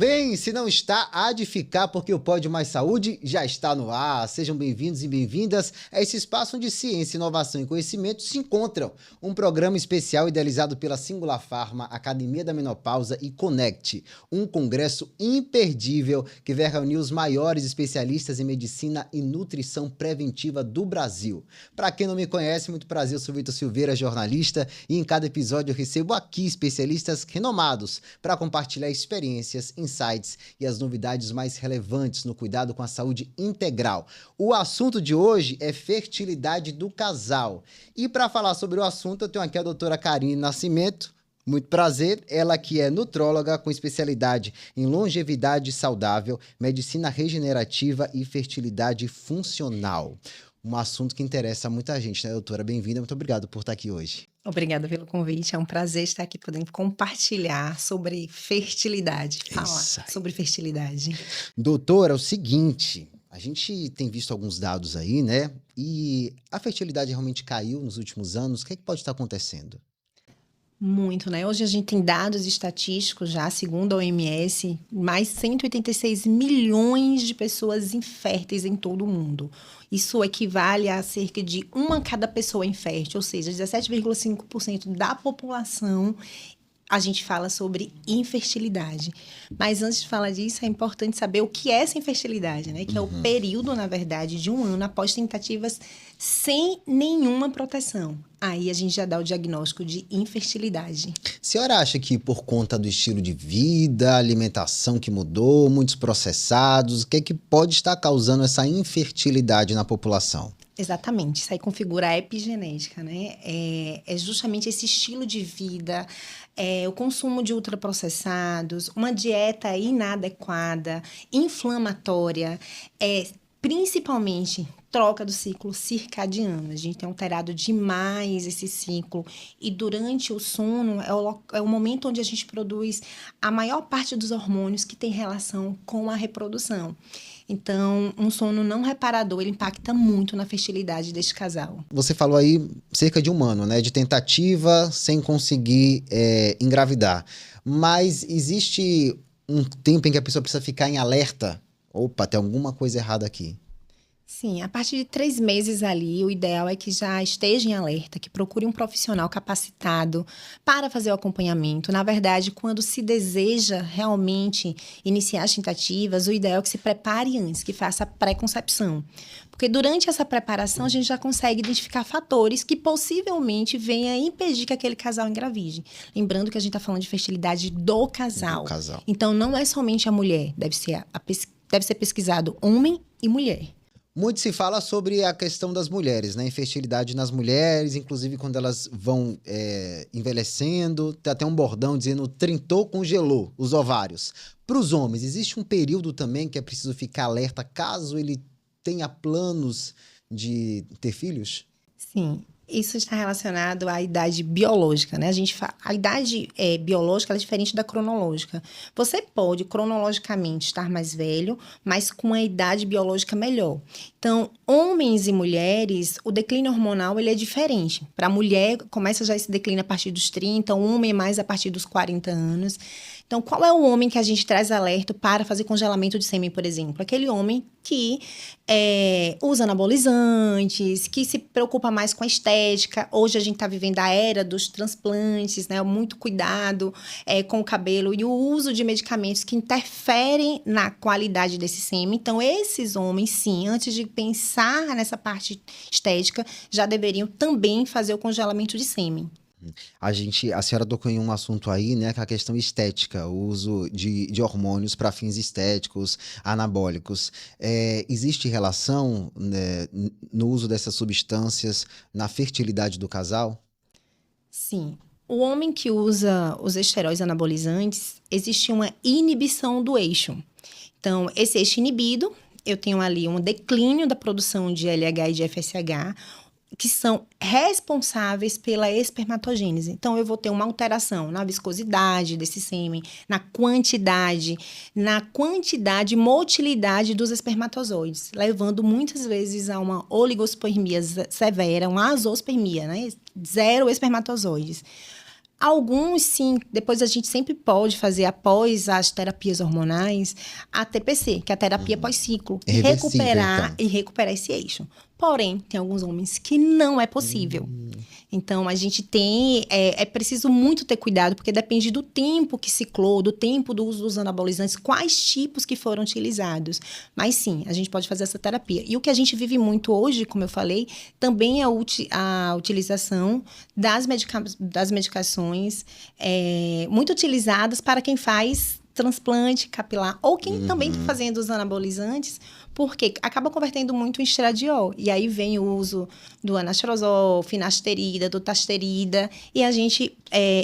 bem? Se não está, há de ficar, porque o Pode Mais Saúde já está no ar. Sejam bem-vindos e bem-vindas a esse espaço onde ciência, inovação e conhecimento se encontram. Um programa especial idealizado pela Singular Pharma, Academia da Menopausa e Connect. Um congresso imperdível que vai reunir os maiores especialistas em medicina e nutrição preventiva do Brasil. Para quem não me conhece, muito prazer, eu sou Vitor Silveira, jornalista, e em cada episódio eu recebo aqui especialistas renomados para compartilhar experiências, insights e as novidades mais relevantes no cuidado com a saúde integral. O assunto de hoje é fertilidade do casal. E para falar sobre o assunto, eu tenho aqui a doutora Karine Nascimento. Muito prazer, ela que é nutróloga com especialidade em longevidade saudável, medicina regenerativa e fertilidade funcional. Um assunto que interessa a muita gente, né, doutora? Bem-vinda, muito obrigado por estar aqui hoje. Obrigada pelo convite, é um prazer estar aqui podendo compartilhar sobre fertilidade, falar sobre fertilidade. Doutora, é o seguinte, a gente tem visto alguns dados aí, né? E a fertilidade realmente caiu nos últimos anos, o que é que pode estar acontecendo? Muito, né? Hoje a gente tem dados estatísticos já, segundo a OMS, mais 186 milhões de pessoas inférteis em todo o mundo. Isso equivale a cerca de uma cada pessoa infértil, ou seja, 17,5% da população. A gente fala sobre infertilidade. Mas antes de falar disso, é importante saber o que é essa infertilidade, né? Que é o período, na verdade, de um ano após tentativas sem nenhuma proteção. Aí a gente já dá o diagnóstico de infertilidade. A senhora acha que por conta do estilo de vida, alimentação que mudou, muitos processados, o que é que pode estar causando essa infertilidade na população? Exatamente, isso aí configura a epigenética, né? É justamente esse estilo de vida, o consumo de ultraprocessados, uma dieta inadequada, inflamatória, principalmente troca do ciclo circadiano. A gente tem alterado demais esse ciclo e durante o sono é o momento onde a gente produz a maior parte dos hormônios que tem relação com a reprodução. Então, um sono não reparador, ele impacta muito na fertilidade deste casal. Você falou aí cerca de um ano, né? De tentativa sem conseguir engravidar. Mas existe um tempo em que a pessoa precisa ficar em alerta? Opa, tem alguma coisa errada aqui. Sim, a partir de 3 meses ali, o ideal é que já esteja em alerta, que procure um profissional capacitado para fazer o acompanhamento. Na verdade, quando se deseja realmente iniciar as tentativas, o ideal é que se prepare antes, que faça a pré-concepção. Porque durante essa preparação, a gente já consegue identificar fatores que possivelmente venham a impedir que aquele casal engravide. Lembrando que a gente está falando de fertilidade do casal. Então, não é somente a mulher, deve ser pesquisado homem e mulher. Muito se fala sobre a questão das mulheres, né? Infertilidade nas mulheres, inclusive quando elas vão envelhecendo. Tem até um bordão dizendo trintou, congelou os ovários. Para os homens, existe um período também que é preciso ficar alerta caso ele tenha planos de ter filhos? Sim. Isso está relacionado à idade biológica, né? A idade biológica ela é diferente da cronológica. Você pode, cronologicamente, estar mais velho, mas com a idade biológica melhor. Então, homens e mulheres, o declínio hormonal ele é diferente. Para a mulher, começa já esse declínio a partir dos 30, o homem mais a partir dos 40 anos. Então, qual é o homem que a gente traz alerta para fazer congelamento de sêmen, por exemplo? Aquele homem que usa anabolizantes, que se preocupa mais com a estética. Hoje a gente está vivendo a era dos transplantes, né? Muito cuidado com o cabelo e o uso de medicamentos que interferem na qualidade desse sêmen. Então, esses homens, sim, antes de pensar nessa parte estética, já deveriam também fazer o congelamento de sêmen. A senhora tocou em um assunto aí, né, que é a questão estética, o uso de hormônios para fins estéticos, anabólicos. Existe relação, né, no uso dessas substâncias na fertilidade do casal? Sim. O homem que usa os esteróides anabolizantes, existe uma inibição do eixo. Então, esse eixo inibido, eu tenho ali um declínio da produção de LH e de FSH, que são responsáveis pela espermatogênese. Então, eu vou ter uma alteração na viscosidade desse sêmen, na quantidade e motilidade dos espermatozoides, levando muitas vezes a uma oligospermia severa, uma azospermia, né? 0 espermatozoides. Alguns, sim, depois a gente sempre pode fazer, após as terapias hormonais, a TPC, que é a terapia pós-ciclo, É reversível, então. e recuperar esse eixo. Porém, tem alguns homens que não é possível. Então, a gente tem... É preciso muito ter cuidado, porque depende do tempo que ciclou, do tempo do uso dos anabolizantes, quais tipos que foram utilizados. Mas, sim, a gente pode fazer essa terapia. E o que a gente vive muito hoje, como eu falei, também é a utilização das medicações muito utilizadas para quem faz transplante capilar, ou quem também está fazendo os anabolizantes, porque acaba convertendo muito em estradiol. E aí vem o uso do anastrozol, finasterida, dutasterida, e a gente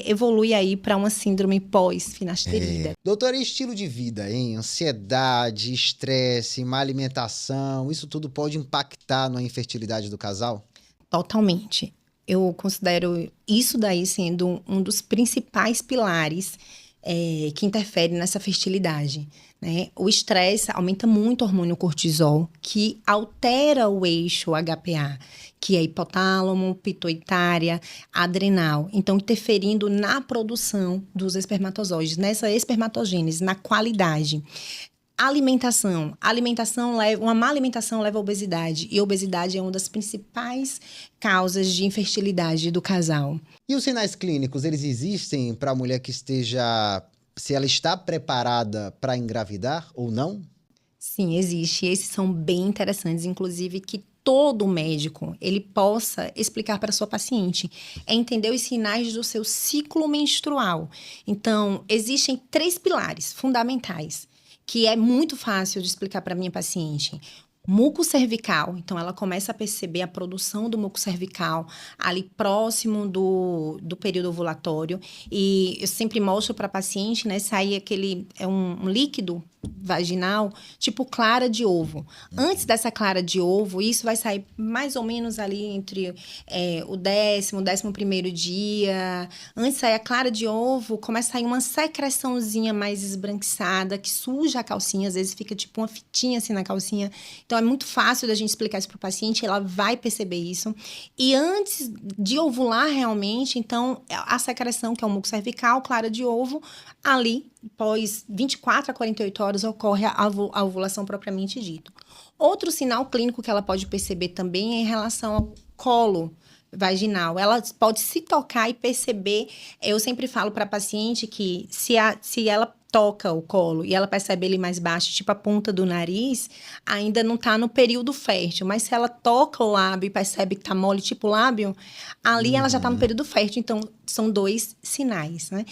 evolui aí para uma síndrome pós-finasterida. Doutora, e estilo de vida, hein? Ansiedade, estresse, má alimentação, isso tudo pode impactar na infertilidade do casal? Totalmente. Eu considero isso daí sendo um dos principais pilares que interfere nessa fertilidade, né? O estresse aumenta muito o hormônio cortisol, que altera o eixo HPA, que é hipotálamo, pituitária, adrenal. Então, interferindo na produção dos espermatozoides, nessa espermatogênese, na qualidade. Alimentação. Uma má alimentação leva à obesidade. E a obesidade é uma das principais causas de infertilidade do casal. E os sinais clínicos, eles existem para a mulher que esteja... Se ela está preparada para engravidar ou não? Sim, existe. Esses são bem interessantes, inclusive que todo médico ele possa explicar para sua paciente. É entender os sinais do seu ciclo menstrual. Então, existem 3 pilares fundamentais, que é muito fácil de explicar para minha paciente. Muco cervical, então ela começa a perceber a produção do muco cervical ali próximo do período ovulatório, e eu sempre mostro para a paciente, né, sair aquele, um líquido vaginal, tipo clara de ovo. Antes dessa clara de ovo, isso vai sair mais ou menos ali entre o 11º dia. Antes de sair a clara de ovo, começa a sair uma secreçãozinha mais esbranquiçada, que suja a calcinha, às vezes fica tipo uma fitinha assim na calcinha. Então, é muito fácil da gente explicar isso para o paciente, ela vai perceber isso. E antes de ovular realmente, então, a secreção, que é o muco cervical, clara de ovo, ali, após 24 a 48 horas, ocorre a ovulação propriamente dito. Outro sinal clínico que ela pode perceber também é em relação ao colo vaginal. Ela pode se tocar e perceber. Eu sempre falo para a paciente que se ela toca o colo e ela percebe ele mais baixo, tipo a ponta do nariz, ainda não está no período fértil. Mas se ela toca o lábio e percebe que está mole, tipo lábio, ali ela já está no período fértil. Então, são 2 sinais, né?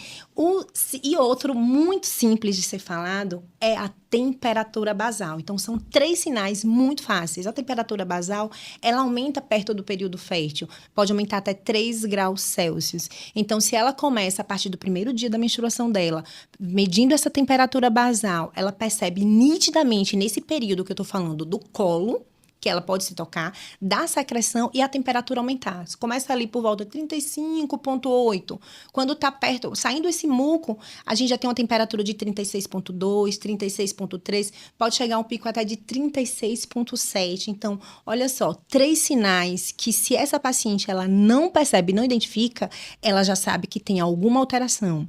E outro muito simples de ser falado é a temperatura basal. Então, são 3 sinais muito fáceis. A temperatura basal, ela aumenta perto do período fértil. Pode aumentar até 3 graus Celsius. Então, se ela começa a partir do primeiro dia da menstruação dela, medindo essa temperatura basal, ela percebe nitidamente, nesse período que eu tô falando, do colo, que ela pode se tocar, da secreção e a temperatura aumentar. Começa ali por volta de 35,8. Quando tá perto, saindo esse muco, a gente já tem uma temperatura de 36,2, 36,3, pode chegar a um pico até de 36,7. Então, olha só, 3 sinais que se essa paciente ela não percebe, não identifica, ela já sabe que tem alguma alteração.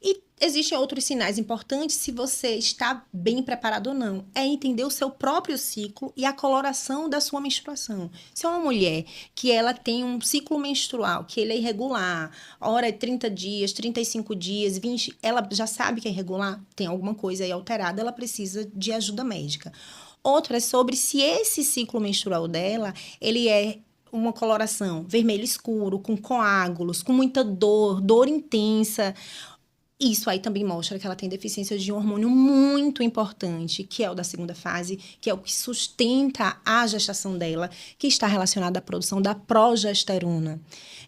E existem outros sinais importantes se você está bem preparado ou não. É entender o seu próprio ciclo e a coloração da sua menstruação. Se é uma mulher que ela tem um ciclo menstrual, que ele é irregular, hora é 30 dias, 35 dias, 20, ela já sabe que é irregular, tem alguma coisa aí alterada, ela precisa de ajuda médica. Outro é sobre se esse ciclo menstrual dela, ele é uma coloração vermelho escuro, com coágulos, com muita dor intensa. Isso aí também mostra que ela tem deficiência de um hormônio muito importante, que é o da segunda fase, que é o que sustenta a gestação dela, que está relacionado à produção da progesterona.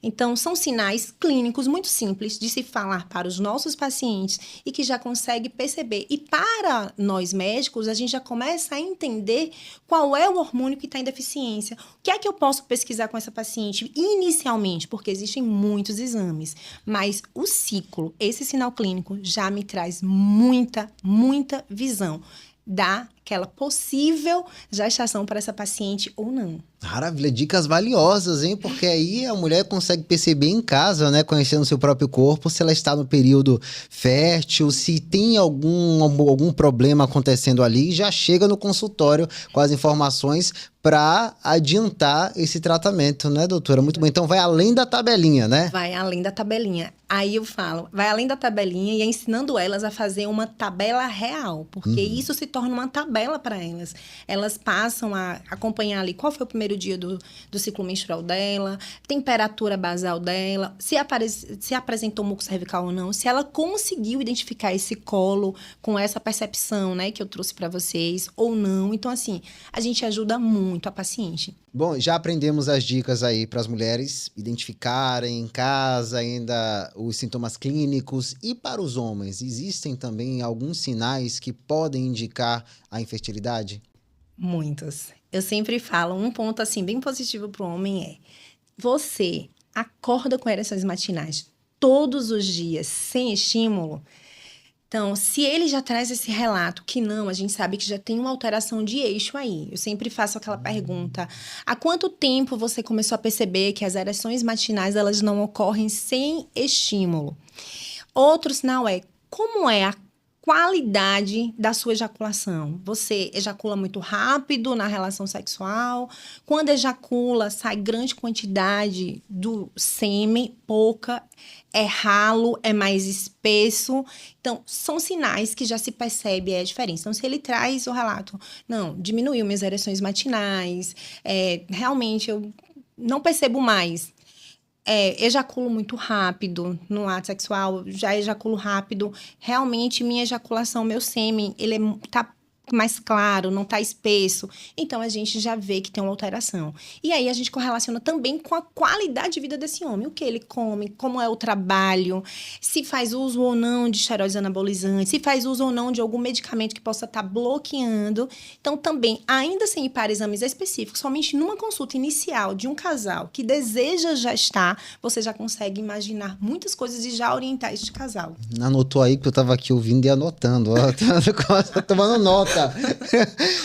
Então, são sinais clínicos muito simples de se falar para os nossos pacientes e que já consegue perceber. E para nós médicos, a gente já começa a entender qual é o hormônio que está em deficiência. O que é que eu posso pesquisar com essa paciente inicialmente? Porque existem muitos exames, mas o ciclo, esse sinal clínico, já me traz muita visão aquela possível gestação para essa paciente ou não. Maravilha, dicas valiosas, hein? Porque aí a mulher consegue perceber em casa, né? Conhecendo o seu próprio corpo, se ela está no período fértil, se tem algum problema acontecendo ali, já chega no consultório com as informações para adiantar esse tratamento, né, doutora? Muito bom. Então vai além da tabelinha, né? Vai além da tabelinha. Aí eu falo, vai além da tabelinha e é ensinando elas a fazer uma tabela real, porque isso se torna uma tabela para elas. Elas passam a acompanhar ali qual foi o primeiro dia do ciclo menstrual dela, temperatura basal dela, se apresentou muco cervical ou não, se ela conseguiu identificar esse colo com essa percepção, né, que eu trouxe para vocês ou não. Então, assim, a gente ajuda muito a paciente. Bom, já aprendemos as dicas aí para as mulheres identificarem em casa ainda os sintomas clínicos. E para os homens, existem também alguns sinais que podem indicar a infertilidade? Muitos. Eu sempre falo, um ponto assim bem positivo para o homem é: você acorda com ereções matinais todos os dias sem estímulo. Então, se ele já traz esse relato que não, a gente sabe que já tem uma alteração de eixo aí. Eu sempre faço aquela pergunta: há quanto tempo você começou a perceber que as ereções matinais elas não ocorrem sem estímulo? Outro sinal é: como é a qualidade da sua ejaculação? Você ejacula muito rápido na relação sexual? Quando ejacula, sai grande quantidade do sêmen, pouca? É ralo, é mais espesso? Então, são sinais que já se percebe a diferença. Então, se ele traz o relato, não, diminuiu minhas ereções matinais, realmente eu não percebo mais. Ejaculo muito rápido no ato sexual, já ejaculo rápido. Realmente, minha ejaculação, meu sêmen, ele tá mais claro, não tá espesso. Então, a gente já vê que tem uma alteração. E aí, a gente correlaciona também com a qualidade de vida desse homem. O que ele come, como é o trabalho, se faz uso ou não de esteroides anabolizantes, se faz uso ou não de algum medicamento que possa estar bloqueando. Então, também, ainda sem ir para exames específicos, somente numa consulta inicial de um casal que deseja gestar, você já consegue imaginar muitas coisas e já orientar este casal. Anotou aí que eu tava aqui ouvindo e anotando, ó, tomando nota.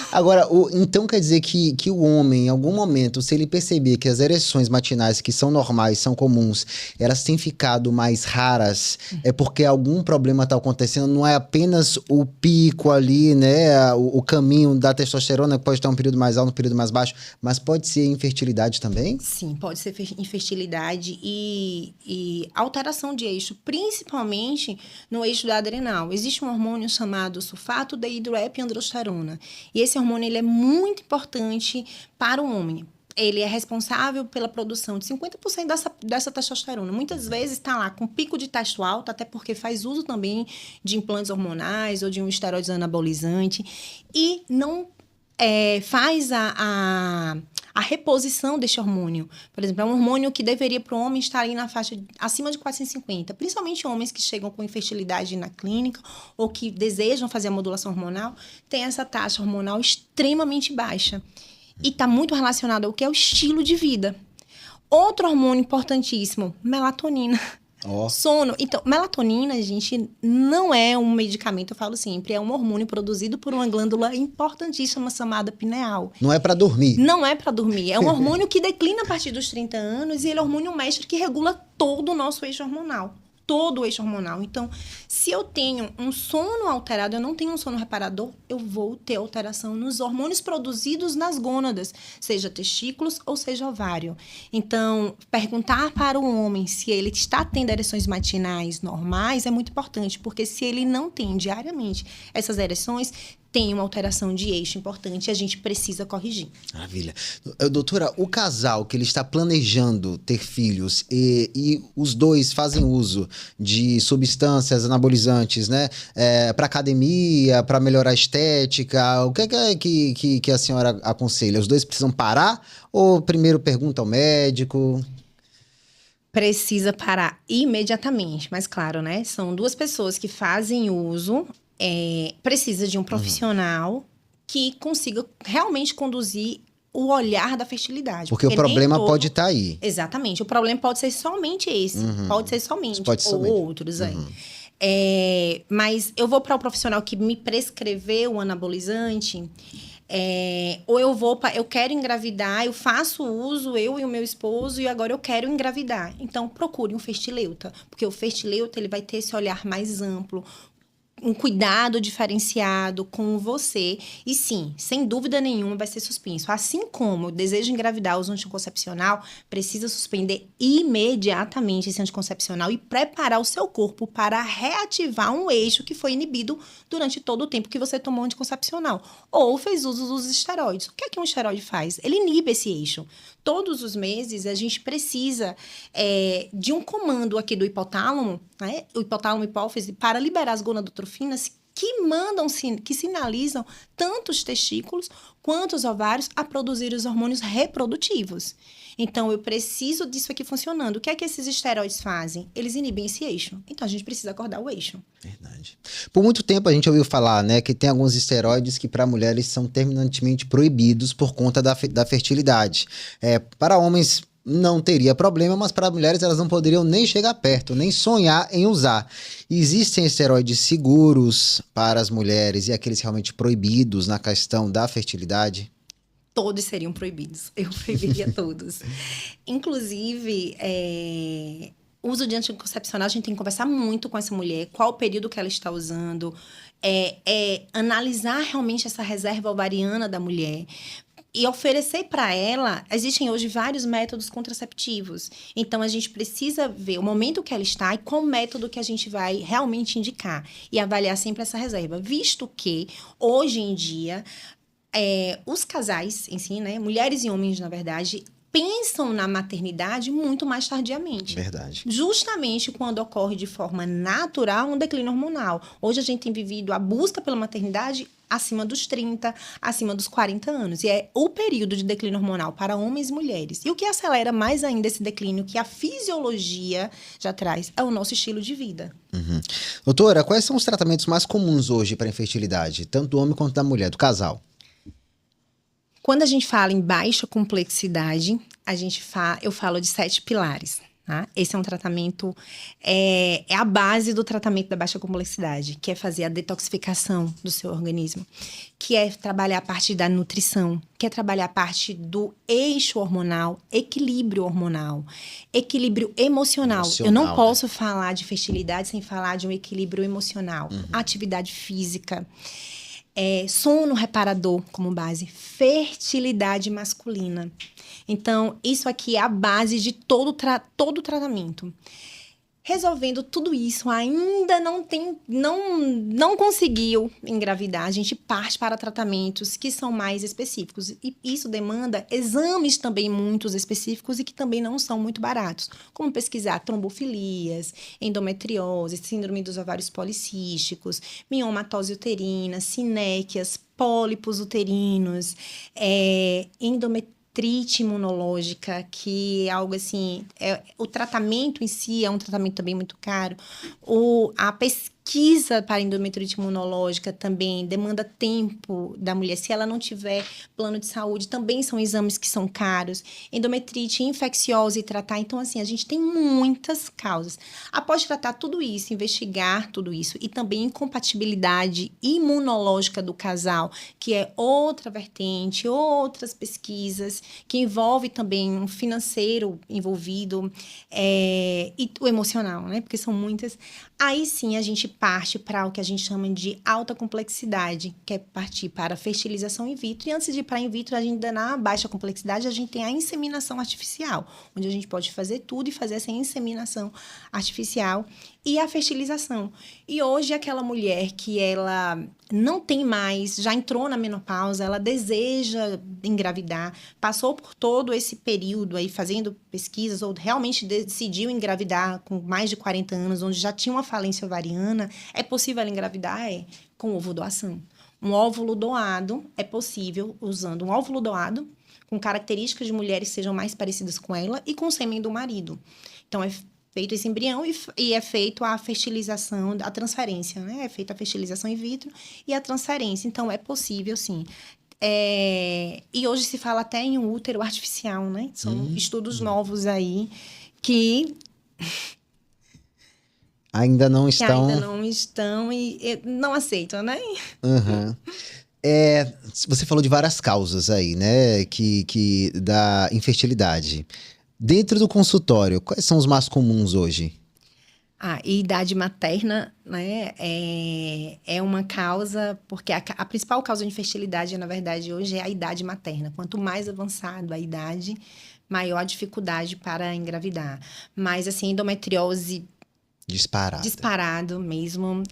Agora, então quer dizer que o homem, em algum momento, se ele perceber que as ereções matinais, que são normais, são comuns, elas têm ficado mais raras, é porque algum problema está acontecendo, não é apenas o pico ali, né, o caminho da testosterona, que pode estar um período mais alto, um período mais baixo, mas pode ser infertilidade também? Sim, pode ser infertilidade e alteração de eixo, principalmente no eixo da adrenal. Existe um hormônio chamado sulfato de hidroepiandrosterona. E esse hormônio ele é muito importante para o homem. Ele é responsável pela produção de 50% dessa testosterona. Muitas vezes está lá com pico de testo alto, até porque faz uso também de implantes hormonais ou de um esteroide anabolizante. E não faz a reposição deste hormônio. Por exemplo, é um hormônio que deveria para o homem estar ali na faixa acima de 450. Principalmente homens que chegam com infertilidade na clínica ou que desejam fazer a modulação hormonal, tem essa taxa hormonal extremamente baixa. E está muito relacionado ao que é o estilo de vida. Outro hormônio importantíssimo, melatonina. Sono. Então, melatonina, gente, não é um medicamento, eu falo sempre, é um hormônio produzido por uma glândula importantíssima chamada pineal. Não é para dormir. Não é para dormir. É um hormônio que declina a partir dos 30 anos e ele é um hormônio mestre que regula todo o nosso eixo hormonal. Todo o eixo hormonal. Então, se eu tenho um sono alterado, eu não tenho um sono reparador, eu vou ter alteração nos hormônios produzidos nas gônadas, seja testículos ou seja ovário. Então, perguntar para o homem se ele está tendo ereções matinais normais é muito importante, porque se ele não tem diariamente essas ereções, tem uma alteração de eixo importante e a gente precisa corrigir. Maravilha. Doutora, o casal que ele está planejando ter filhos e os dois fazem uso de substâncias anabolizantes, né? Para academia, para melhorar a estética, o que é que a senhora aconselha? Os dois precisam parar ou primeiro pergunta ao médico? Precisa parar imediatamente, mas claro, né? São duas pessoas que fazem uso. Precisa de um profissional que consiga realmente conduzir o olhar da fertilidade. Porque o problema pode estar aí. Exatamente. O problema pode ser somente esse. Pode ser somente. Pode ser ou somente. outros aí. Mas eu vou para o profissional que me prescreveu o anabolizante, ou eu quero engravidar, eu faço uso, eu e o meu esposo, e agora eu quero engravidar. Então, procure um fertileuta, porque o fertileuta ele vai ter esse olhar mais amplo, um cuidado diferenciado com você. E sim, sem dúvida nenhuma vai ser suspenso. Assim como o desejo de engravidar, uso anticoncepcional, precisa suspender imediatamente esse anticoncepcional e preparar o seu corpo para reativar um eixo que foi inibido durante todo o tempo que você tomou anticoncepcional. Ou fez uso dos esteroides. O que é que um esteroide faz? Ele inibe esse eixo. Todos os meses, a gente precisa de um comando aqui do hipotálamo, né? O hipotálamo e hipófise, para liberar as gonadotrofinas que sinalizam tanto os testículos quanto os ovários a produzir os hormônios reprodutivos. Então, eu preciso disso aqui funcionando. O que é que esses esteroides fazem? Eles inibem esse eixo. Então, a gente precisa acordar o eixo. Verdade. Por muito tempo a gente ouviu falar, né, que tem alguns esteroides que para mulheres são terminantemente proibidos por conta da fertilidade. Para homens não teria problema, mas para mulheres elas não poderiam nem chegar perto, nem sonhar em usar. Existem esteroides seguros para as mulheres e aqueles realmente proibidos na questão da fertilidade? Todos seriam proibidos. Eu proibiria todos. Inclusive, o uso de anticoncepcional, a gente tem que conversar muito com essa mulher, qual o período que ela está usando, analisar realmente essa reserva ovariana da mulher e oferecer para ela. Existem hoje vários métodos contraceptivos. Então, a gente precisa ver o momento que ela está e qual método que a gente vai realmente indicar e avaliar sempre essa reserva, visto que, hoje em dia, os casais em si, né, mulheres e homens, na verdade, pensam na maternidade muito mais tardiamente. Verdade. Justamente quando ocorre de forma natural um declínio hormonal. Hoje a gente tem vivido a busca pela maternidade acima dos 30, acima dos 40 anos. E é o período de declínio hormonal para homens e mulheres. E o que acelera mais ainda esse declínio, que a fisiologia já traz, é o nosso estilo de vida. Uhum. Doutora, quais são os tratamentos mais comuns hoje para infertilidade, tanto do homem quanto da mulher, do casal? Quando a gente fala em baixa complexidade, eu falo de 7 pilares. Tá? Esse é um tratamento, é a base do tratamento da baixa complexidade, que é fazer a detoxificação do seu organismo, que é trabalhar a parte da nutrição, que é trabalhar a parte do eixo hormonal, equilíbrio hormonal, equilíbrio emocional. Eu não posso falar de fertilidade sem falar de um equilíbrio emocional, atividade física. Sono reparador como base, fertilidade masculina. Então, isso aqui é a base de todo o tratamento. Resolvendo tudo isso, ainda não conseguiu engravidar. A gente parte para tratamentos que são mais específicos. E isso demanda exames também muito específicos e que também não são muito baratos. Como pesquisar trombofilias, endometriose, síndrome dos ovários policísticos, miomatose uterina, sinéquias, pólipos uterinos, endometriose imunológica, que é algo assim, o tratamento em si é um tratamento também muito caro. A pesquisa para endometriite imunológica também demanda tempo da mulher. Se ela não tiver plano de saúde, também são exames que são caros. Endometrite infecciosa e tratar. Então, assim, a gente tem muitas causas. Após tratar tudo isso, investigar tudo isso e também incompatibilidade imunológica do casal, que é outra vertente, outras pesquisas, que envolve também um financeiro envolvido e o emocional, né? Porque são muitas. Aí sim a gente parte para o que a gente chama de alta complexidade, que é partir para a fertilização in vitro. E antes de ir para in vitro, a gente ainda na baixa complexidade, a gente tem a inseminação artificial, onde a gente pode fazer tudo e fazer essa inseminação artificial e a fertilização. E hoje aquela mulher que ela não tem mais, já entrou na menopausa, ela deseja engravidar, passou por todo esse período aí fazendo pesquisas ou realmente decidiu engravidar com mais de 40 anos, onde já tinha uma falência ovariana, é possível ela engravidar? Com ovo doação. Um óvulo doado é possível usando um óvulo doado com características de mulheres que sejam mais parecidas com ela e com o sêmen do marido. Então, é feito esse embrião e é feito a fertilização, a transferência, né? É feita a fertilização in vitro e a transferência. Então, é possível, sim. E hoje se fala até em um útero artificial, né? São estudos novos aí que... Ainda não que ainda estão... não estão e não aceitam, né? Aham. Você falou de várias causas aí, né? Que da infertilidade. Dentro do consultório, quais são os mais comuns hoje? E idade materna, né, é uma causa, porque a principal causa de infertilidade, na verdade, hoje é a idade materna. Quanto mais avançado a idade, maior a dificuldade para engravidar. Mas, assim, endometriose Disparada. disparado mesmo,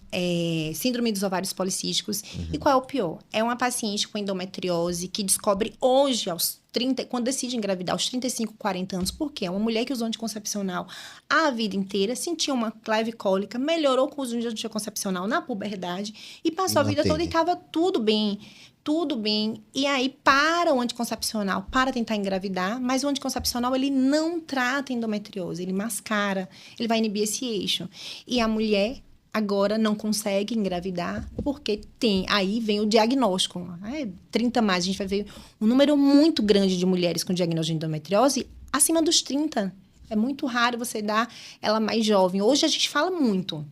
síndrome dos ovários policísticos. E qual é o pior? É uma paciente com endometriose que descobre hoje, aos 30, quando decide engravidar, aos 35, 40 anos. Por quê? É uma mulher que usou anticoncepcional a vida inteira, sentiu uma leve cólica, melhorou com o uso de anticoncepcional na puberdade e passou a vida toda e estava tudo bem. Tudo bem. E aí, para o anticoncepcional, para tentar engravidar, mas o anticoncepcional, ele não trata endometriose, ele mascara, ele vai inibir esse eixo. E a mulher agora não consegue engravidar porque aí vem o diagnóstico. 30 mais, a gente vai ver um número muito grande de mulheres com diagnóstico de endometriose acima dos 30. É muito raro você dar ela mais jovem. Hoje a gente fala muito.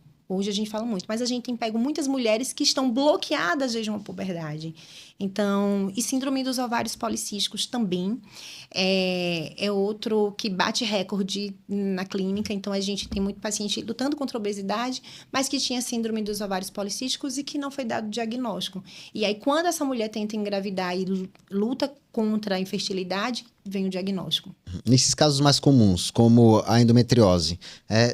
Mas a gente tem pego muitas mulheres que estão bloqueadas desde uma puberdade. Então, e síndrome dos ovários policísticos também é outro que bate recorde na clínica. Então, a gente tem muito paciente lutando contra a obesidade, mas que tinha síndrome dos ovários policísticos e que não foi dado diagnóstico. E aí, quando essa mulher tenta engravidar e luta contra a infertilidade, vem o diagnóstico. Nesses casos mais comuns, como a endometriose,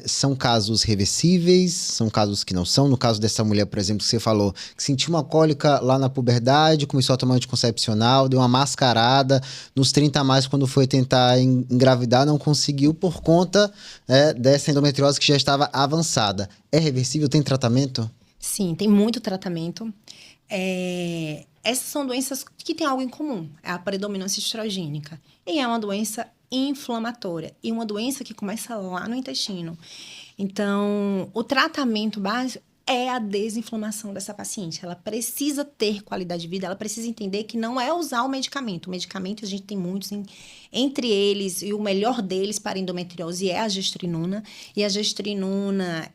são casos reversíveis, são casos que não são? No caso dessa mulher, por exemplo, que você falou, que sentiu uma cólica lá na puberdade, começou a tomar anticoncepcional, deu uma mascarada, nos 30 a mais, quando foi tentar engravidar, não conseguiu por conta dessa endometriose que já estava avançada. É reversível? Tem tratamento? Sim, tem muito tratamento. Essas são doenças que têm algo em comum. É a predominância estrogênica. E é uma doença inflamatória. E uma doença que começa lá no intestino. Então, o tratamento básico é a desinflamação dessa paciente. Ela precisa ter qualidade de vida, ela precisa entender que não é usar o medicamento. O medicamento, a gente tem muitos, entre eles, e o melhor deles para endometriose é a gestrinona. E a gestrinona,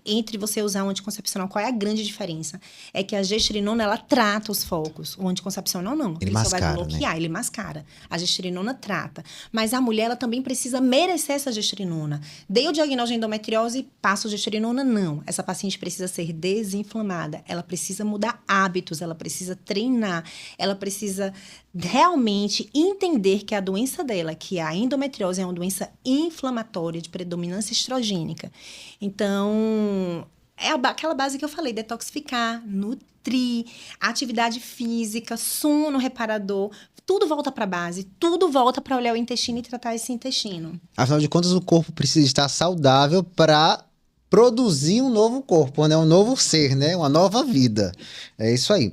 entre você usar um anticoncepcional, qual é a grande diferença? É que a gestrinona, ela trata os focos. O anticoncepcional, não. Ele mascara, só vai bloquear, né? Ele mascara. A gestrinona trata. Mas a mulher, ela também precisa merecer essa gestrinona. Dei o diagnóstico de endometriose, passo gestrinona? Não. Essa paciente precisa ser desinflamada. Ela precisa mudar hábitos, ela precisa treinar, ela precisa realmente entender que a doença dela, que a endometriose é uma doença inflamatória de predominância estrogênica. Então, é aquela base que eu falei, detoxificar, nutrir, atividade física, sono reparador, tudo volta para a base, tudo volta para olhar o intestino e tratar esse intestino. Afinal de contas, o corpo precisa estar saudável para produzir um novo corpo, né? Um novo ser, né? Uma nova vida. É isso aí.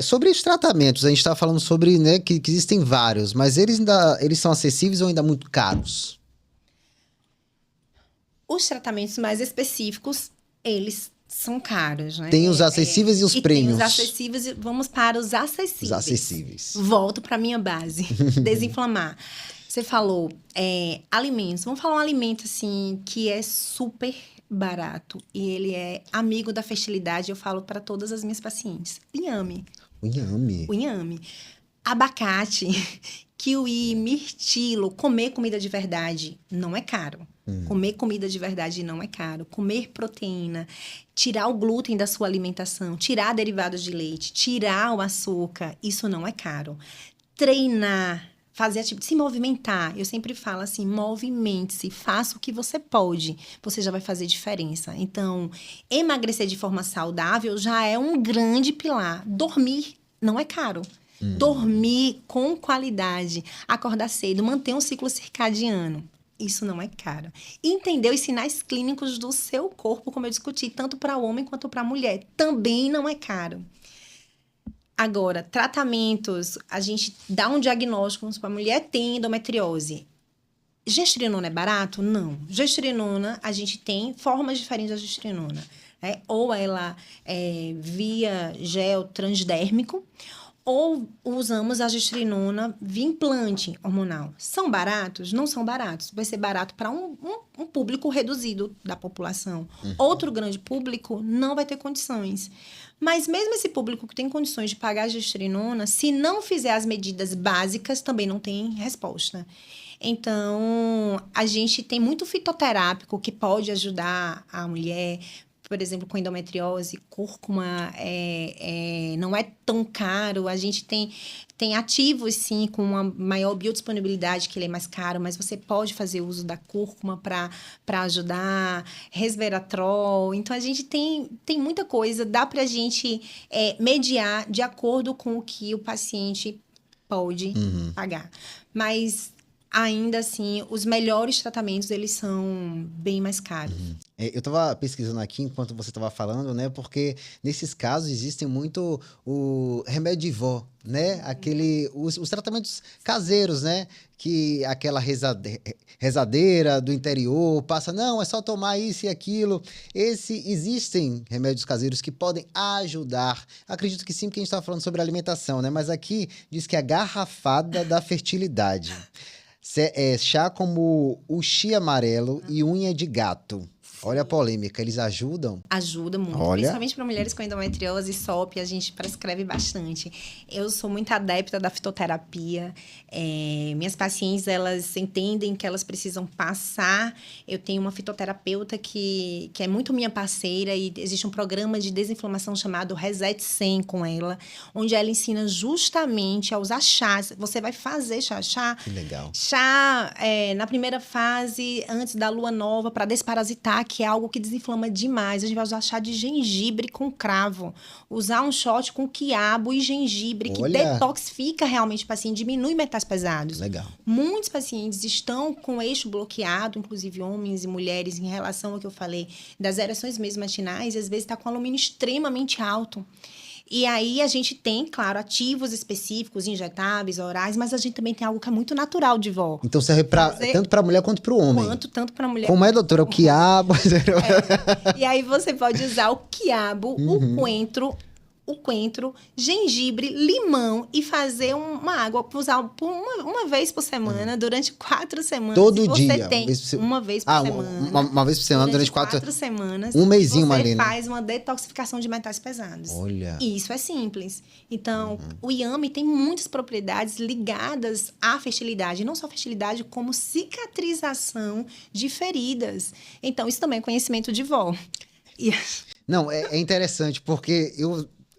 Sobre os tratamentos, a gente está falando sobre, né, que existem vários, mas eles são acessíveis ou ainda muito caros? Os tratamentos mais específicos, eles são caros, né? Tem os acessíveis e os premiums. Tem os acessíveis, vamos para os acessíveis. Os acessíveis. Volto para a minha base, desinflamar. Você falou alimentos. Vamos falar um alimento, assim, que é super barato. E ele é amigo da fertilidade. Eu falo para todas as minhas pacientes. Inhame. O inhame. O inhame. Abacate, kiwi, mirtilo. Comer comida de verdade não é caro. Comer comida de verdade não é caro. Comer proteína. Tirar o glúten da sua alimentação. Tirar derivados de leite. Tirar o açúcar. Isso não é caro. Treinar. Se movimentar. Eu sempre falo assim, movimente-se, faça o que você pode. Você já vai fazer diferença. Então, emagrecer de forma saudável já é um grande pilar. Dormir não é caro. Dormir com qualidade. Acordar cedo, manter um ciclo circadiano. Isso não é caro. Entender os sinais clínicos do seu corpo, como eu discuti, tanto para o homem quanto para a mulher. Também não é caro. Agora, tratamentos, a gente dá um diagnóstico, se a mulher tem endometriose. Gestrinona é barato? Não. Gestrinona, a gente tem formas diferentes da gestrinona. Ou ela via gel transdérmico, ou usamos a gestrinona via implante hormonal. São baratos? Não são baratos. Vai ser barato para um público reduzido da população. Outro grande público não vai ter condições. Mas mesmo esse público que tem condições de pagar a gestrinona, se não fizer as medidas básicas, também não tem resposta. Então, a gente tem muito fitoterápico que pode ajudar a mulher, por exemplo, com endometriose, cúrcuma não é tão caro. A gente tem ativos, sim, com uma maior biodisponibilidade, que ele é mais caro, mas você pode fazer uso da cúrcuma para ajudar, resveratrol. Então, a gente tem muita coisa, dá para a gente mediar de acordo com o que o paciente pode pagar. Mas ainda assim, os melhores tratamentos, eles são bem mais caros. Eu estava pesquisando aqui enquanto você estava falando, né? Porque nesses casos existem muito o remédio de vó, né? Os tratamentos caseiros, né? Que aquela rezadeira do interior passa, não, é só tomar isso e aquilo. Existem remédios caseiros que podem ajudar. Acredito que sim, porque a gente estava falando sobre alimentação, né? Mas aqui diz que é a garrafada da fertilidade. Chá como o chia amarelo e unha de gato. Olha a polêmica, eles ajudam? Ajuda muito, principalmente para mulheres com endometriose e SOP, a gente prescreve bastante. Eu sou muito adepta da fitoterapia. Minhas pacientes, elas entendem que elas precisam passar. Eu tenho uma fitoterapeuta que é muito minha parceira e existe um programa de desinflamação chamado Reset 100 com ela, onde ela ensina justamente a usar chás. Você vai fazer chá. Que legal. Chá na primeira fase, antes da lua nova, para desparasitar, que é algo que desinflama demais. A gente vai usar chá de gengibre com cravo. Usar um shot com quiabo e gengibre, que detoxifica realmente o paciente, diminui metais pesados. Legal. Muitos pacientes estão com o eixo bloqueado, inclusive homens e mulheres, em relação ao que eu falei, das ereções mesmo matinais, e às vezes está com alumínio extremamente alto. E aí a gente tem, claro, ativos específicos, injetáveis, orais, mas a gente também tem algo que é muito natural de vó. Então serve tanto para a mulher quanto para o homem. Tanto para a mulher. Como é, doutora? O quiabo. E aí você pode usar o quiabo, o coentro, gengibre, limão e fazer uma água, usar por uma vez por semana, durante 4 semanas. Todo dia? Uma vez por semana. Uma vez por semana, durante 4 semanas. Um mesinho, Marlene. Você faz uma detoxificação de metais pesados. Olha. E isso é simples. Então, o iame tem muitas propriedades ligadas à fertilidade. Não só fertilidade, como cicatrização de feridas. Então, isso também é conhecimento de vó. Não, é interessante, porque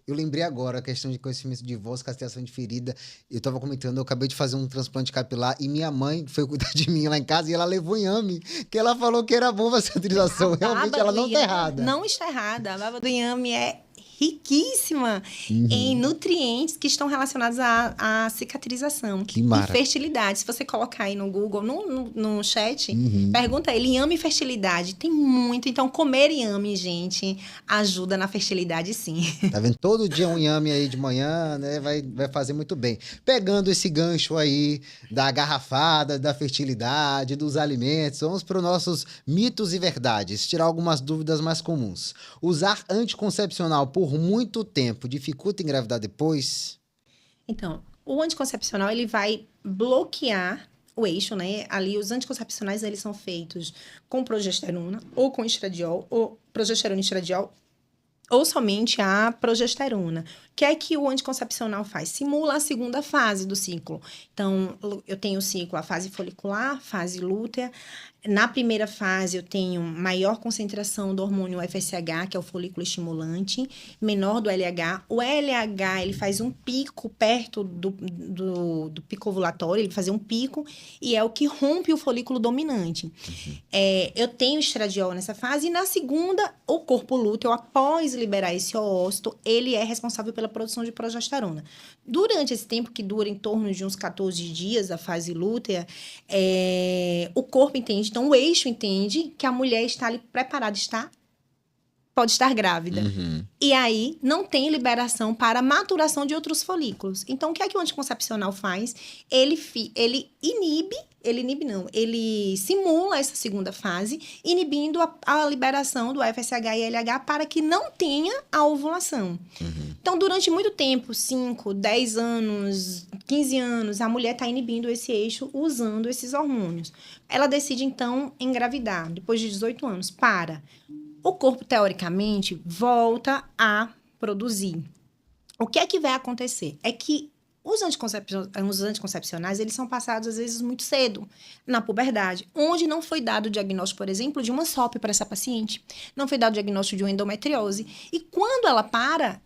eu lembrei agora a questão de conhecimento de voz, castração de ferida. Eu estava comentando, eu acabei de fazer um transplante capilar e minha mãe foi cuidar de mim lá em casa e ela levou inhame, que ela falou que era bom a cicatrização. Realmente ela não está errada. Não está errada. A baba do inhame é riquíssima em nutrientes que estão relacionados à cicatrização e fertilidade. Se você colocar aí no Google, no chat, pergunta ele, inhame e fertilidade. Tem muito. Então, comer inhame, gente, ajuda na fertilidade, sim. Tá vendo? Todo dia um inhame aí de manhã, né? Vai fazer muito bem. Pegando esse gancho aí da garrafada, da fertilidade, dos alimentos, vamos para os nossos mitos e verdades. Tirar algumas dúvidas mais comuns. Usar anticoncepcional por muito tempo dificulta engravidar depois? Então, o anticoncepcional, ele vai bloquear o eixo, né? Ali, os anticoncepcionais, eles são feitos com progesterona ou com estradiol, ou progesterona e estradiol, ou somente a progesterona. O que é que o anticoncepcional faz? Simula a segunda fase do ciclo. Então, eu tenho o ciclo, a fase folicular, fase lútea. Na primeira fase, eu tenho maior concentração do hormônio FSH, que é o folículo estimulante, menor do LH. O LH, ele faz um pico perto do pico ovulatório, ele faz um pico, e é o que rompe o folículo dominante. Eu tenho estradiol nessa fase, e na segunda, o corpo lúteo, após liberar esse oócito, ele é responsável pela produção de progesterona. Durante esse tempo, que dura em torno de uns 14 dias, a fase lútea, o corpo entende, então o eixo entende que a mulher está ali preparada, pode estar grávida. E aí, não tem liberação para maturação de outros folículos. Então, o que é que o anticoncepcional faz? Ele simula essa segunda fase, inibindo a liberação do FSH e LH para que não tenha a ovulação. Então, durante muito tempo, 5, 10 anos, 15 anos, a mulher está inibindo esse eixo usando esses hormônios. Ela decide, então, engravidar, depois de 18 anos. O corpo, teoricamente, volta a produzir. O que é que vai acontecer? É que os anticoncepcionais, eles são passados, às vezes, muito cedo, na puberdade, onde não foi dado o diagnóstico, por exemplo, de uma SOP para essa paciente, não foi dado o diagnóstico de uma endometriose. E quando ela para,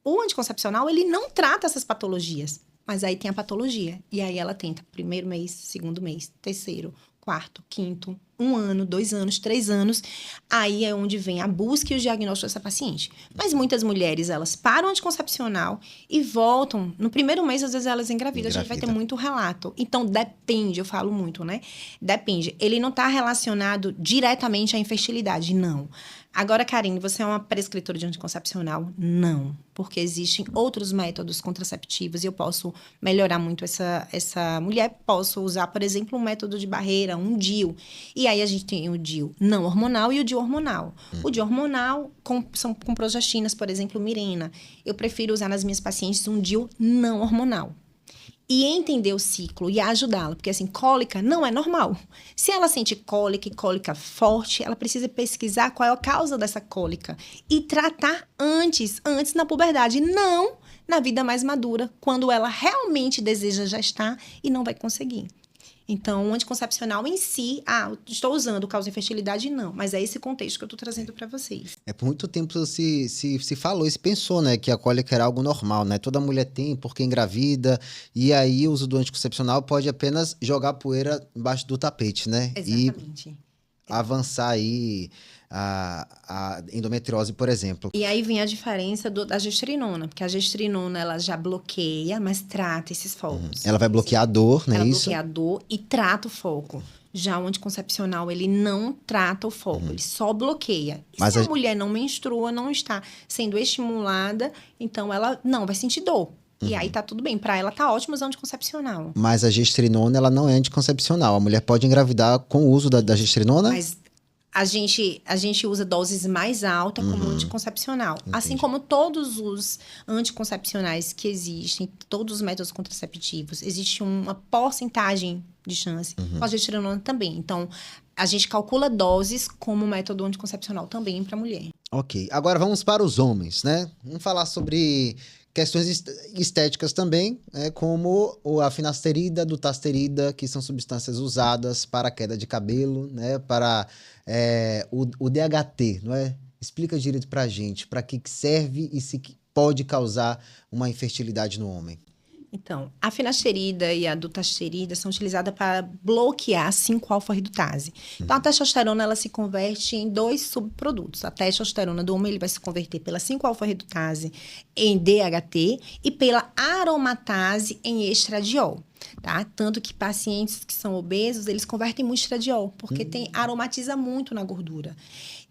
o anticoncepcional, ele não trata essas patologias, mas aí tem a patologia. E aí ela tenta primeiro mês, segundo mês, terceiro, quarto, quinto, 1 ano, 2 anos, 3 anos. Aí é onde vem a busca e o diagnóstico dessa paciente. Mas muitas mulheres, elas param o anticoncepcional e voltam. No primeiro mês, às vezes, elas engravidam. A gente vai ter muito relato. Então, depende, eu falo muito, né? Depende. Ele não está relacionado diretamente à infertilidade, não. Agora, Karine, você é uma prescritora de anticoncepcional? Não, porque existem outros métodos contraceptivos e eu posso melhorar muito essa mulher. Posso usar, por exemplo, um método de barreira, um DIU. E aí a gente tem o DIU não hormonal e o DIU hormonal. O DIU hormonal são com progestinas, por exemplo, Mirena. Eu prefiro usar nas minhas pacientes um DIU não hormonal. E entender o ciclo e ajudá-la. Porque, assim, cólica não é normal. Se ela sente cólica e cólica forte, ela precisa pesquisar qual é a causa dessa cólica. E tratar antes na puberdade. Não na vida mais madura, quando ela realmente deseja gestar e não vai conseguir. Então, o anticoncepcional em si, estou usando causa infertilidade, não. Mas é esse contexto que eu estou trazendo para vocês. Por muito tempo se falou, se pensou, né, que a cólica era algo normal, né? Toda mulher tem porque engravida, e aí o uso do anticoncepcional pode apenas jogar poeira embaixo do tapete, né? Exatamente. E avançar aí a endometriose, por exemplo. E aí vem a diferença da gestrinona, porque a gestrinona, ela já bloqueia, mas trata esses focos. Ela vai bloquear a dor, né? Ela bloqueia a dor e trata o foco. Já o anticoncepcional, ele não trata o foco, ele só bloqueia. E mas se a mulher não menstrua, não está sendo estimulada, então ela não vai sentir dor. E aí tá tudo bem. Pra ela tá ótimo usar anticoncepcional. Mas a gestrinona, ela não é anticoncepcional. A mulher pode engravidar com o uso da gestrinona? Mas a gente usa doses mais altas como anticoncepcional. Entendi. Assim como todos os anticoncepcionais que existem, todos os métodos contraceptivos, existe uma porcentagem de chance. Com a gestrinona também. Então, a gente calcula doses como método anticoncepcional também para mulher. Ok. Agora vamos para os homens, né? Vamos falar sobre questões estéticas também, né, como a finasterida, dutasterida, que são substâncias usadas para a queda de cabelo, né, para o DHT, não é? Explica direito para a gente, para que serve e se pode causar uma infertilidade no homem. Então, a finasterida e a dutasterida são utilizadas para bloquear a 5-alfa-redutase. Então, a testosterona, ela se converte em 2 subprodutos. A testosterona do homem, ele vai se converter pela 5-alfa-redutase em DHT e pela aromatase em estradiol. Tá? Tanto que pacientes que são obesos, eles convertem muito estradiol, porque aromatiza muito na gordura.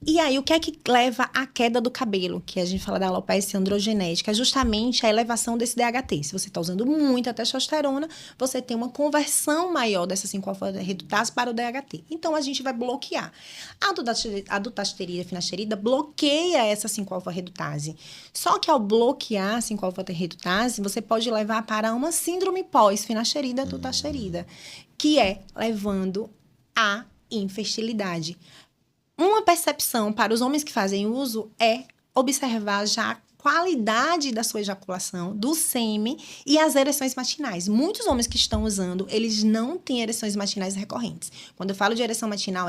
E aí, o que é que leva à queda do cabelo? Que a gente fala da alopecia androgenética, é justamente a elevação desse DHT. Se você está usando muita testosterona, você tem uma conversão maior dessa 5-alfa-redutase para o DHT. Então, a gente vai bloquear. A dutasterida e a finasterida bloqueia essa 5-alfa-redutase. Só que ao bloquear a 5-alfa-redutase, você pode levar para uma síndrome pós-finasterida, dutasterida, que é levando à infertilidade. Uma percepção para os homens que fazem uso é observar já a qualidade da sua ejaculação, do sêmen e as ereções matinais. Muitos homens que estão usando, eles não têm ereções matinais recorrentes. Quando eu falo de ereção matinal,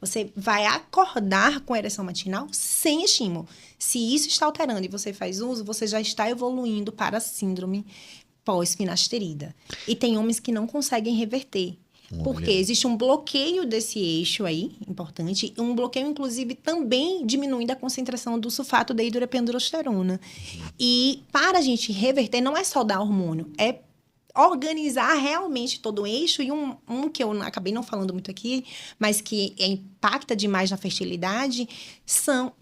você vai acordar com ereção matinal sem estímulo. Se isso está alterando e você faz uso, você já está evoluindo para a síndrome pós-finasterida. E tem homens que não conseguem reverter. Porque existe um bloqueio desse eixo aí, importante, e um bloqueio, inclusive, também diminuindo a concentração do sulfato da hidroepiandrosterona. E para a gente reverter, não é só dar hormônio, é organizar realmente todo o eixo. E um que eu acabei não falando muito aqui, mas que impacta demais na fertilidade, são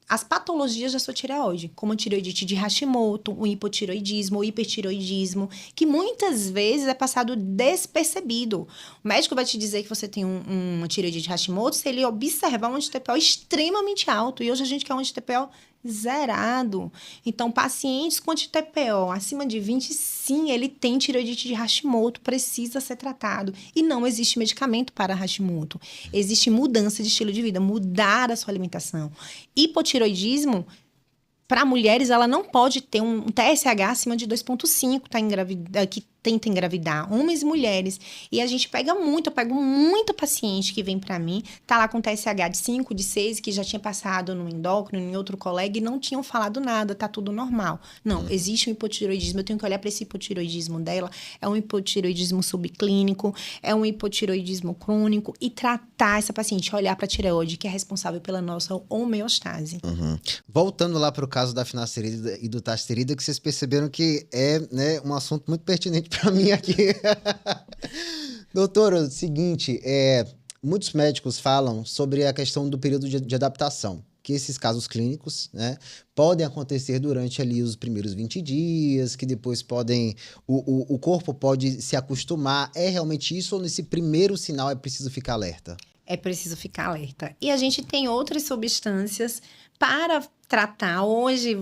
as patologias da sua tireoide, como a tireoidite de Hashimoto, o hipotireoidismo, o hipertireoidismo, que muitas vezes é passado despercebido. O médico vai te dizer que você tem uma tireoidite de Hashimoto se ele observar um anti-TPO extremamente alto. E hoje a gente quer um anti-TPO zerado. Então, pacientes com TPO acima de 20, sim, ele tem tireoidite de Hashimoto, precisa ser tratado. E não existe medicamento para Hashimoto. Existe mudança de estilo de vida, mudar a sua alimentação. Hipotireoidismo, para mulheres, ela não pode ter um TSH acima de 2,5 que tenta engravidar, homens e mulheres. E a gente eu pego muita paciente que vem para mim, tá lá com TSH de 5, de 6, que já tinha passado no endócrino, em outro colega, e não tinham falado nada, tá tudo normal. Não, existe um hipotireoidismo, eu tenho que olhar para esse hipotireoidismo dela, é um hipotireoidismo subclínico, é um hipotireoidismo crônico, e tratar essa paciente, olhar para a tireoide, que é responsável pela nossa homeostase. Voltando lá para o caso da finasterida e do tasterida, que vocês perceberam que é, né, um assunto muito pertinente para mim aqui. Doutora, o seguinte, muitos médicos falam sobre a questão do período de adaptação, que esses casos clínicos, né, podem acontecer durante ali os primeiros 20 dias, que depois o corpo pode se acostumar. É realmente isso ou nesse primeiro sinal é preciso ficar alerta? É preciso ficar alerta. E a gente tem outras substâncias para tratar. Hoje,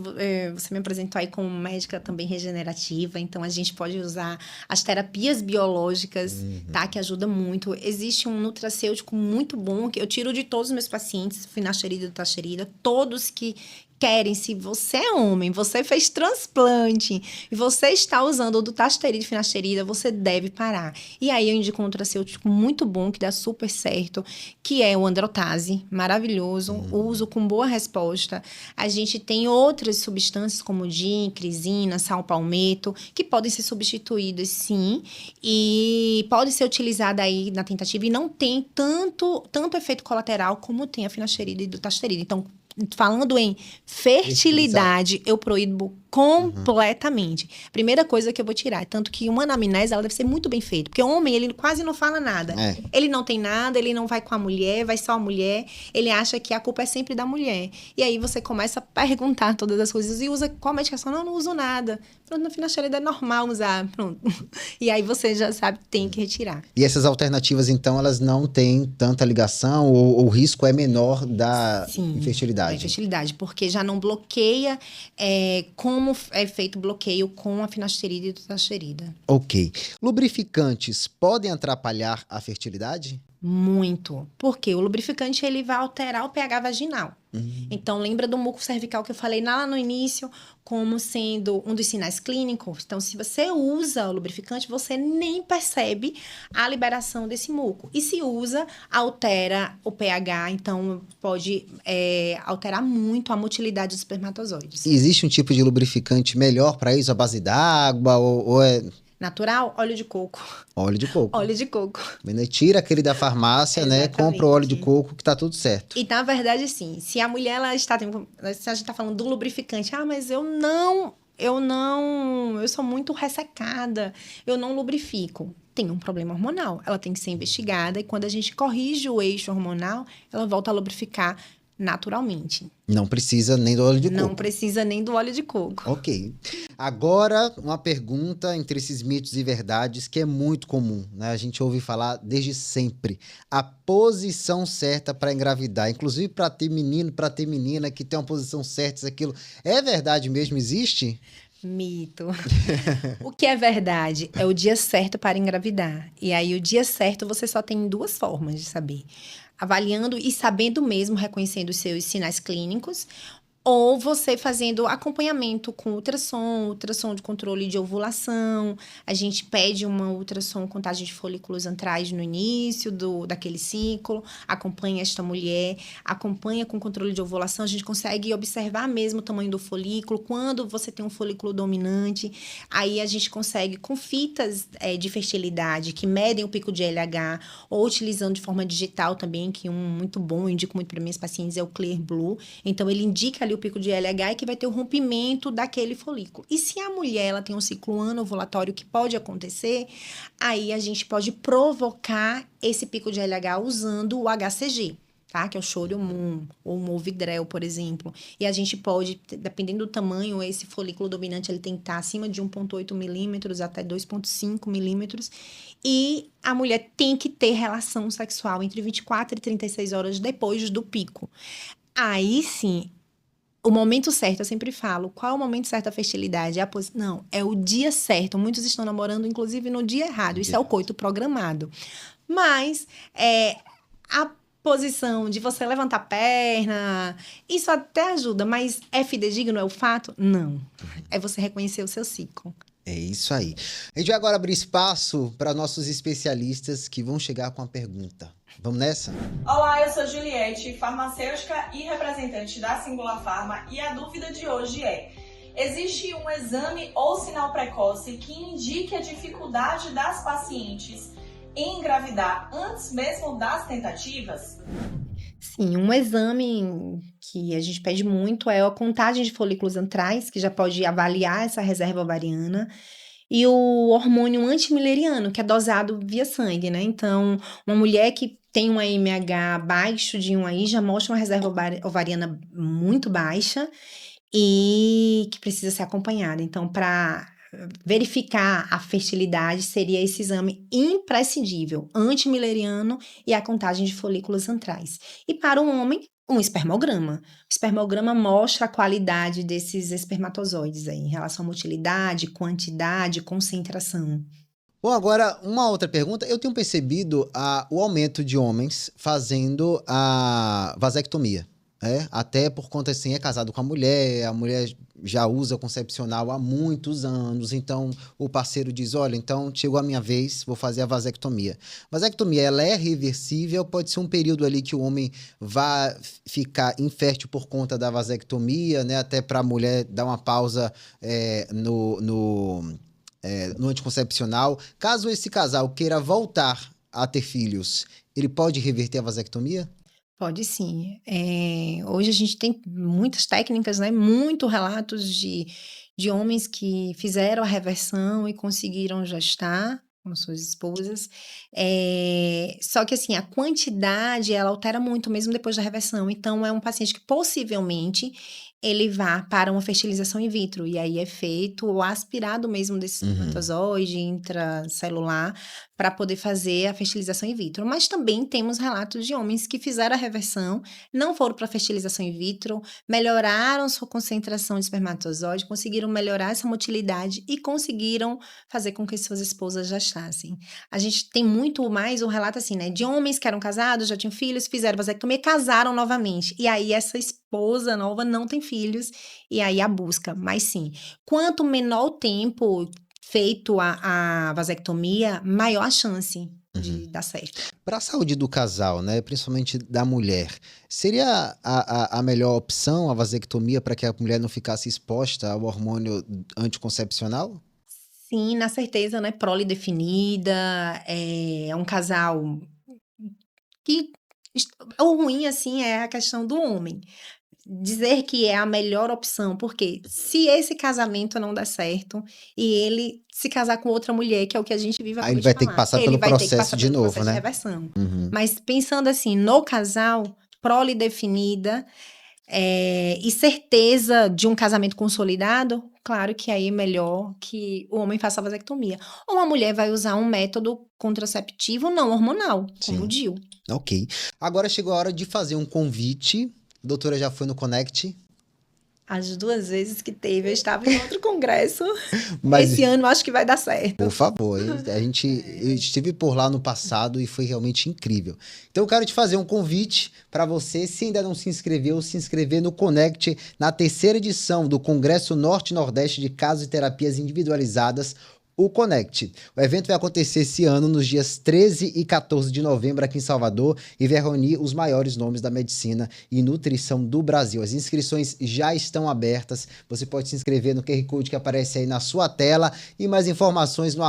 você me apresentou aí como médica também regenerativa, então a gente pode usar as terapias biológicas, tá? Que ajuda muito. Existe um nutracêutico muito bom, que eu tiro de todos os meus pacientes, finasterida e tasterida, todos que querem, se você é homem, você fez transplante e você está usando o dutasterida e finasterida, você deve parar. E aí eu indico um nutracêutico muito bom, que dá super certo, que é o androtase, maravilhoso, uso com boa resposta. A gente tem outras substâncias como DIN, crisina, salpalmeto, que podem ser substituídas sim, e pode ser utilizada aí na tentativa e não tem tanto efeito colateral como tem a finasterida e dutasterida. Então, falando em fertilidade, eu proíbo completamente. Primeira coisa que eu vou tirar. Tanto que uma anamnese, ela deve ser muito bem feita. Porque o homem, ele quase não fala nada. Ele não tem nada, ele não vai com a mulher, vai só a mulher. Ele acha que a culpa é sempre da mulher. E aí você começa a perguntar todas as coisas. E usa qual medicação? Não uso nada. Pronto, no finasterida é normal usar. Pronto. E aí você já sabe que tem que retirar. E essas alternativas, então, elas não têm tanta ligação ou o risco é menor da infertilidade? Da infertilidade, porque já não bloqueia como é feito o bloqueio com a finasterida e a dutasterida. Ok. Lubrificantes podem atrapalhar a fertilidade? Muito. Porque o lubrificante ele vai alterar o pH vaginal. Então, lembra do muco cervical que eu falei lá no início, como sendo um dos sinais clínicos? Então, se você usa o lubrificante, você nem percebe a liberação desse muco. E se usa, altera o pH, então pode alterar muito a motilidade dos espermatozoides. Existe um tipo de lubrificante melhor para isso, a base d'água ou é... Natural, óleo de coco. Óleo de coco. Óleo de coco. Tira aquele da farmácia, né? Compra o óleo de coco que tá tudo certo. E na verdade, sim, se a mulher ela está, se a gente tá falando do lubrificante, mas eu sou muito ressecada, eu não lubrifico. Tem um problema hormonal, ela tem que ser investigada e quando a gente corrige o eixo hormonal, ela volta a lubrificar naturalmente. Não precisa nem do óleo de coco. Não precisa nem do óleo de coco. Ok. Agora, uma pergunta entre esses mitos e verdades que é muito comum, né? A gente ouve falar desde sempre. A posição certa para engravidar, inclusive para ter menino, para ter menina, que tem uma posição certa, isso, aquilo. É verdade mesmo? Existe? Mito. O que é verdade é o dia certo para engravidar. E aí, o dia certo você só tem duas formas de saber. Avaliando e sabendo mesmo, reconhecendo os seus sinais clínicos, ou você fazendo acompanhamento com ultrassom de controle de ovulação. A gente pede uma ultrassom contagem de folículos antrais no início daquele ciclo, acompanha esta mulher, acompanha com controle de ovulação, a gente consegue observar mesmo o tamanho do folículo, quando você tem um folículo dominante, aí a gente consegue com fitas de fertilidade que medem o pico de LH, ou utilizando de forma digital também, que muito bom, eu indico muito para minhas pacientes, é o Clear Blue. Então, ele indica ali o pico de LH e que vai ter o rompimento daquele folículo. E se a mulher ela tem um ciclo anovulatório que pode acontecer, aí a gente pode provocar esse pico de LH usando o HCG, tá? Que é o Choriomum ou o Movidrel, por exemplo. E a gente pode, dependendo do tamanho, esse folículo dominante ele tem que estar acima de 1,8 milímetros até 2,5 milímetros. E a mulher tem que ter relação sexual entre 24 e 36 horas depois do pico. Aí sim, o momento certo, eu sempre falo, qual é o momento certo da fertilidade? Não, é o dia certo. Muitos estão namorando, inclusive, no dia errado. Isso é o coito programado. Mas a posição de você levantar a perna, isso até ajuda, mas é fidedigno, é o fato? Não. É você reconhecer o seu ciclo. É isso aí. A gente vai agora abrir espaço para nossos especialistas que vão chegar com a pergunta. Vamos nessa? Olá, eu sou Juliette, farmacêutica e representante da Singular Pharma, e a dúvida de hoje é: existe um exame ou sinal precoce que indique a dificuldade das pacientes em engravidar antes mesmo das tentativas? Sim, um exame que a gente pede muito é a contagem de folículos antrais, que já pode avaliar essa reserva ovariana, e o hormônio antimileriano, que é dosado via sangue, né? Então, uma mulher que tem um AMH abaixo de 1 aí já mostra uma reserva ovariana muito baixa e que precisa ser acompanhada. Então, para verificar a fertilidade, seria esse exame imprescindível, antimileriano e a contagem de folículos antrais. E para o homem, um espermograma. O espermograma mostra a qualidade desses espermatozoides aí, em relação à motilidade, quantidade, concentração. Bom, agora, uma outra pergunta. Eu tenho percebido o aumento de homens fazendo a vasectomia. Até por conta, assim, é casado com a mulher já usa concepcional há muitos anos, então o parceiro diz, olha, então chegou a minha vez, vou fazer a vasectomia. Vasectomia, ela é reversível, pode ser um período ali que o homem vá ficar infértil por conta da vasectomia, né, até para a mulher dar uma pausa no anticoncepcional. Caso esse casal queira voltar a ter filhos, ele pode reverter a vasectomia? Pode sim. Hoje a gente tem muitas técnicas, né? Muitos relatos de homens que fizeram a reversão e conseguiram gestar com suas esposas. Só que assim, a quantidade ela altera muito mesmo depois da reversão. Então, é um paciente que possivelmente ele vá para uma fertilização in vitro. E aí é feito o aspirado mesmo desse espermatozoide intracelular para poder fazer a fertilização in vitro. Mas também temos relatos de homens que fizeram a reversão, não foram para a fertilização in vitro, melhoraram sua concentração de espermatozoide, conseguiram melhorar essa motilidade e conseguiram fazer com que suas esposas gestassem. A gente tem muito mais um relato assim, né, de homens que eram casados, já tinham filhos, fizeram vasectomia, casaram novamente. E aí essa esposa nova não tem filhos, e aí a busca. Mas sim, quanto menor o tempo feito a vasectomia, maior a chance de dar certo. Para a saúde do casal, né, principalmente da mulher, seria a melhor opção a vasectomia para que a mulher não ficasse exposta ao hormônio anticoncepcional? Sim, na certeza, né? Prole definida, é um casal que. O ruim, assim, é a questão do homem. Dizer que é a melhor opção, porque se esse casamento não der certo e ele se casar com outra mulher, que é o que a gente vive, Aí ele vai ter que passar pelo processo de novo, né? De reversão. Mas pensando assim, no casal, prole definida e certeza de um casamento consolidado, claro que aí é melhor que o homem faça a vasectomia. Ou a mulher vai usar um método contraceptivo não hormonal, como o DIU. Ok. Agora chegou a hora de fazer um convite. A doutora já foi no Connect? As 2 vezes que teve, eu estava em outro congresso. Mas, esse ano acho que vai dar certo. por favor, eu estive por lá no passado e foi realmente incrível. Então eu quero te fazer um convite para você, se ainda não se inscreveu, se inscrever no Connect, na 3ª edição do Congresso Norte e Nordeste de Casos e Terapias Individualizadas, o Connect. O evento vai acontecer esse ano nos dias 13 e 14 de novembro aqui em Salvador e vai reunir os maiores nomes da medicina e nutrição do Brasil. As inscrições já estão abertas. Você pode se inscrever no QR Code que aparece aí na sua tela e mais informações no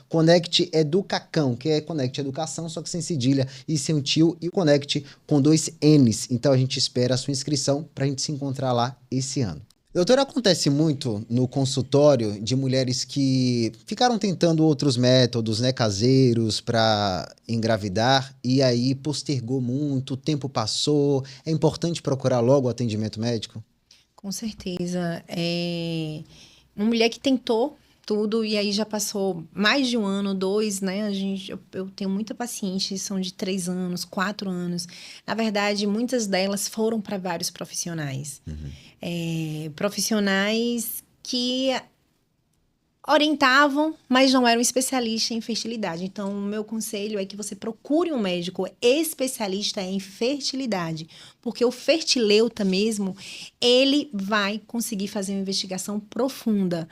@ConnectEducacão, que é Connect Educação, só que sem cedilha e sem um tio, e o Connect com 2 N's. Então a gente espera a sua inscrição para a gente se encontrar lá esse ano. Doutora, acontece muito no consultório de mulheres que ficaram tentando outros métodos, né, caseiros para engravidar e aí postergou muito, o tempo passou. É importante procurar logo o atendimento médico? Com certeza. Uma mulher que tentou tudo, e aí já passou mais de 1 ano, 2, né? Eu tenho muita paciente, são de 3 anos, 4 anos. Na verdade, muitas delas foram para vários profissionais. Profissionais que orientavam, mas não eram especialistas em fertilidade. Então, o meu conselho é que você procure um médico especialista em fertilidade, porque o fertileuta mesmo, ele vai conseguir fazer uma investigação profunda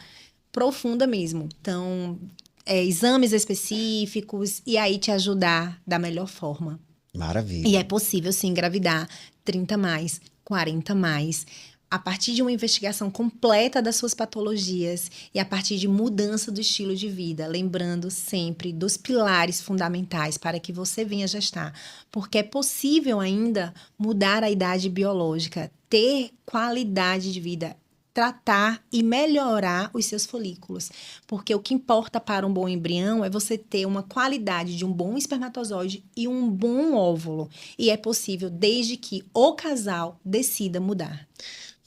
mesmo. Então, exames específicos e aí te ajudar da melhor forma. Maravilha. E é possível, sim, engravidar 30 mais, 40 mais, a partir de uma investigação completa das suas patologias e a partir de mudança do estilo de vida, lembrando sempre dos pilares fundamentais para que você venha gestar, porque é possível ainda mudar a idade biológica, ter qualidade de vida, tratar e melhorar os seus folículos, porque o que importa para um bom embrião é você ter uma qualidade de um bom espermatozoide e um bom óvulo, e é possível desde que o casal decida mudar.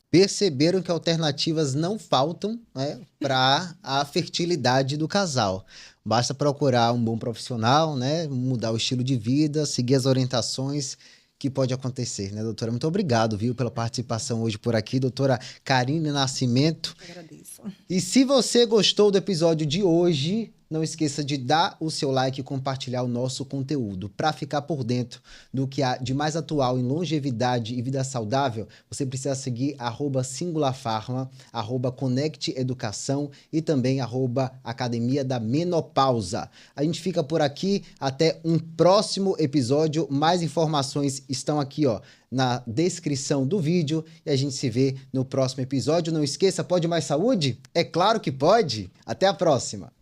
Perceberam que alternativas não faltam, né, para a fertilidade do casal. Basta procurar um bom profissional, né, mudar o estilo de vida, seguir as orientações que pode acontecer, né, doutora? Muito obrigado, viu, pela participação hoje por aqui, doutora Karine Nascimento. Eu agradeço. E se você gostou do episódio de hoje, não esqueça de dar o seu like e compartilhar o nosso conteúdo. Para ficar por dentro do que há de mais atual em longevidade e vida saudável, você precisa seguir @singularfarma, @conecteeducação e também @academia da menopausa. A gente fica por aqui, até um próximo episódio. Mais informações estão aqui, ó, na descrição do vídeo e a gente se vê no próximo episódio. Não esqueça, pode mais saúde? É claro que pode! Até a próxima!